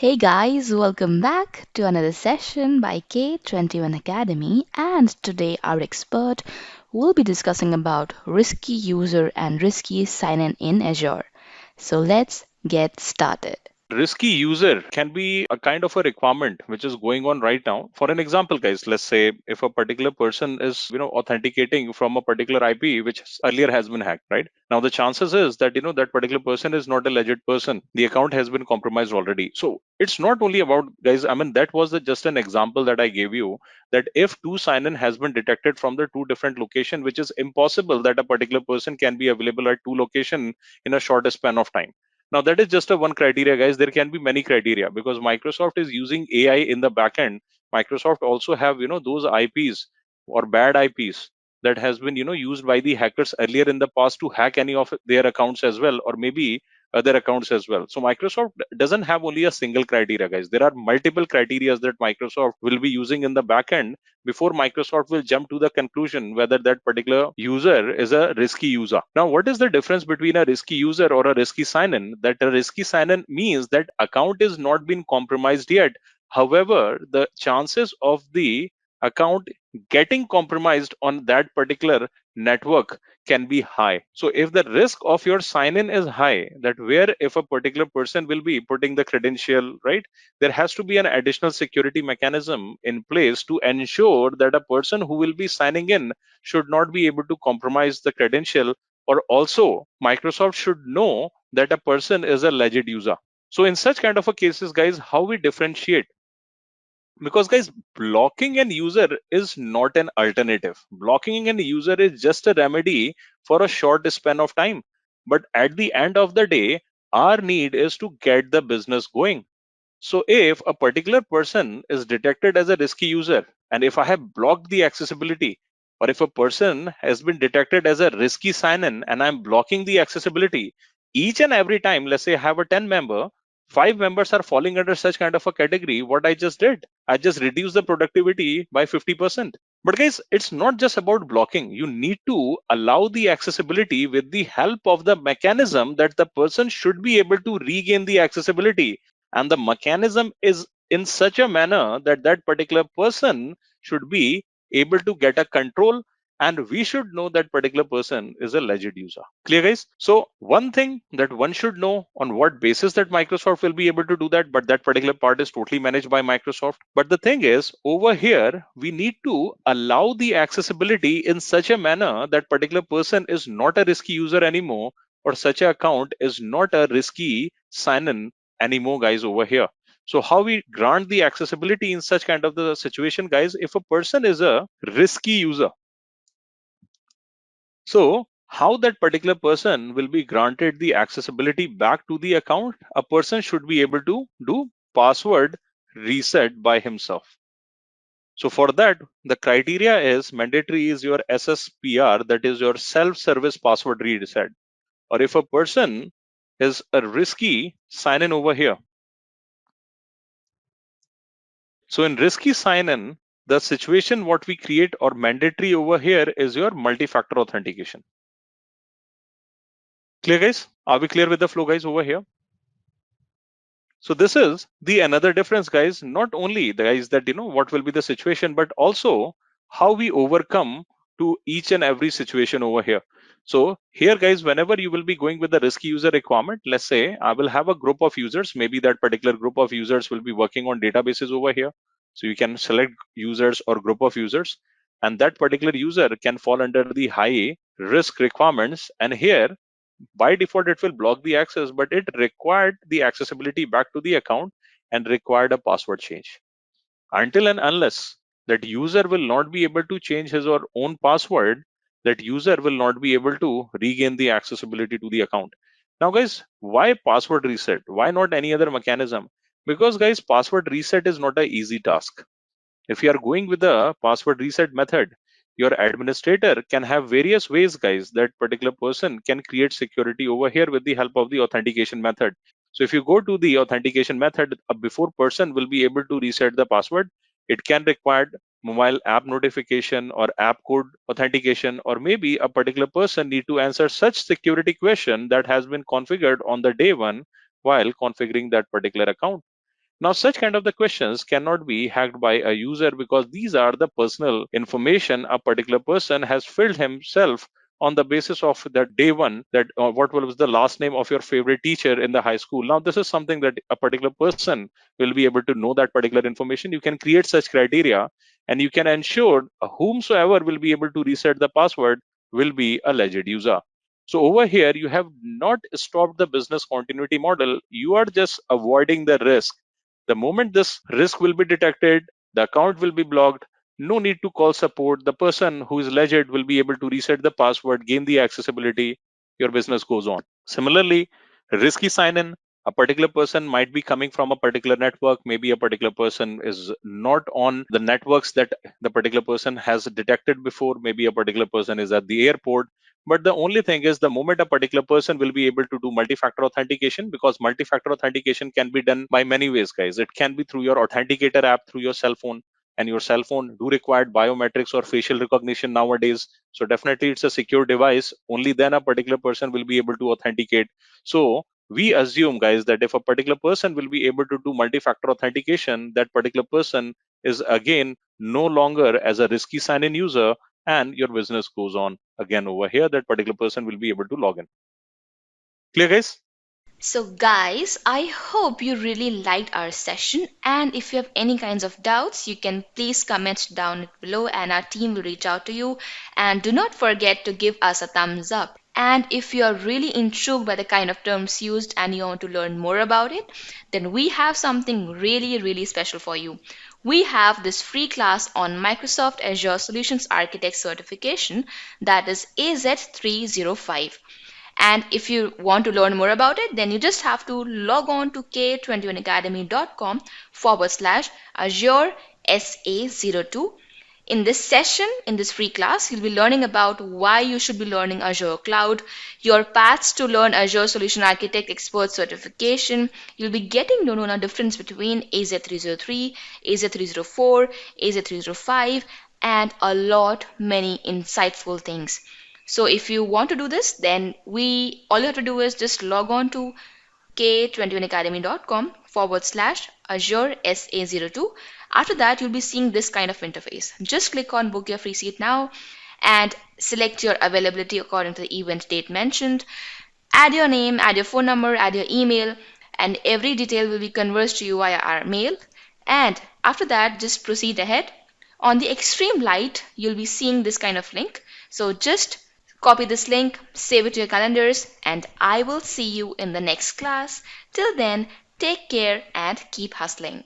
Hey guys, welcome back to another session by K21 Academy, and today our expert will be discussing about risky user and risky sign-in in Azure. So let's get started. Risky user can be a kind of a requirement which is going on right now. For an example, guys, let's say if a particular person is authenticating from a particular IP which earlier has been hacked, right? Now the chances is that that particular person is not a legit person. The account has been compromised already. So it's not only about, guys, I mean, that was just an example that I gave you, that if two sign-in has been detected from the two different location, which is impossible that a particular person can be available at two location in a short span of time. Now that is just a one criteria, guys. There can be many criteria because Microsoft is using AI in the backend. Microsoft also have those IPs or bad IPs that has been used by the hackers earlier in the past to hack any of their accounts as well, or maybe other accounts as well. So Microsoft doesn't have only a single criteria, guys. There are multiple criteria that Microsoft will be using in the backend before Microsoft will jump to the conclusion whether that particular user is a risky user. Now, what is the difference between a risky user or a risky sign-in? That a risky sign-in means that account is not been compromised yet. However, the chances of the account getting compromised on that particular network can be high. So if the risk of your sign-in is high, that where if a particular person will be putting the credential, right, there has to be an additional security mechanism in place to ensure that a person who will be signing in should not be able to compromise the credential, or also Microsoft should know that a person is a legit user. So in such kind of a cases, guys, how we differentiate? Because, guys, blocking an user is not an alternative. Blocking an user is just a remedy for a short span of time, but at the end of the day, our need is to get the business going. So if a particular person is detected as a risky user, and if I have blocked the accessibility, or if a person has been detected as a risky sign-in and I'm blocking the accessibility, each and every time, let's say I have a 10 member, 5 members are falling under such kind of a category, what I just did, I just reduced the productivity by 50%. But guys, it's not just about blocking. You need to allow the accessibility with the help of the mechanism that the person should be able to regain the accessibility, and the mechanism is in such a manner that that particular person should be able to get a control, and we should know that particular person is a legit user. Clear, guys? So one thing that one should know, on what basis that Microsoft will be able to do that, but that particular part is totally managed by Microsoft. But the thing is, over here we need to allow the accessibility in such a manner that particular person is not a risky user anymore, or such an account is not a risky sign-in anymore, guys, over here. So how we grant the accessibility in such kind of the situation, guys? If a person is a risky user, so how that particular person will be granted the accessibility back to the account? A person should be able to do password reset by himself. So for that, the criteria is mandatory is your SSPR, that is your self-service password reset. Or if a person is a risky, sign in over here. So in risky sign-in, the situation what we create or mandatory over here is your multi-factor authentication. Clear, guys? Are we clear with the flow, guys, over here? So this is the another difference, guys. Not only the guys that what will be the situation, but also how we overcome to each and every situation over here. So here, guys, whenever you will be going with the risky user requirement, let's say I will have a group of users. Maybe that particular group of users will be working on databases over here. So you can select users or group of users, and that particular user can fall under the high risk requirements. And here, by default, it will block the access, but it required the accessibility back to the account and required a password change. Until and unless that user will not be able to change his or own password, that user will not be able to regain the accessibility to the account. Now, guys, why password reset? Why not any other mechanism? Because, guys, password reset is not an easy task. If you are going with the password reset method, your administrator can have various ways, guys, that particular person can create security over here with the help of the authentication method. So if you go to the authentication method, a before person will be able to reset the password, it can require mobile app notification or app code authentication, or maybe a particular person need to answer such security question that has been configured on the day one while configuring that particular account. Now, such kind of the questions cannot be hacked by a user because these are the personal information a particular person has filled himself on the basis of that day one, that what was the last name of your favorite teacher in the high school. Now, this is something that a particular person will be able to know that particular information. You can create such criteria and you can ensure whomsoever will be able to reset the password will be a legit user. So over here, you have not stopped the business continuity model. You are just avoiding the risk. The moment this risk will be detected, the account will be blocked. No need to call support. The person who is legit will be able to reset the password, gain the accessibility. Your business goes on. Similarly, risky sign in. A particular person might be coming from a particular network. Maybe a particular person is not on the networks that the particular person has detected before. Maybe a particular person is at the airport. But the only thing is, the moment a particular person will be able to do multi-factor authentication, because multi-factor authentication can be done by many ways, guys. It can be through your authenticator app, through your cell phone, and your cell phone do require biometrics or facial recognition nowadays. So definitely it's a secure device. Only then a particular person will be able to authenticate. So we assume, guys, that if a particular person will be able to do multi-factor authentication, that particular person is again no longer as a risky sign-in user, and your business goes on again. Over here, that particular person will be able to log in. Clear, guys? So, guys, I hope you really liked our session. And if you have any kinds of doubts, you can please comment down below and our team will reach out to you. And do not forget to give us a thumbs up. And if you are really intrigued by the kind of terms used and you want to learn more about it, then we have something really, really special for you. We have this free class on Microsoft Azure Solutions Architect certification, that is AZ-305. And if you want to learn more about it, then you just have to log on to k21academy.com/Azure SA02. In this session, in this free class, you'll be learning about why you should be learning Azure Cloud, your paths to learn Azure Solution Architect Expert Certification. You'll be getting to know the difference between AZ-303, AZ-304, AZ-305, and a lot many insightful things. So if you want to do this, then we all you have to do is just log on to k21academy.com/Azure SA02. After that, you'll be seeing this kind of interface. Just click on book your free seat now and select your availability according to the event date mentioned. Add your name, add your phone number, add your email, and every detail will be converged to you via our mail. And after that, just proceed ahead. On the extreme right, you'll be seeing this kind of link. So just copy this link, save it to your calendars, and I will see you in the next class. Till then, take care and keep hustling.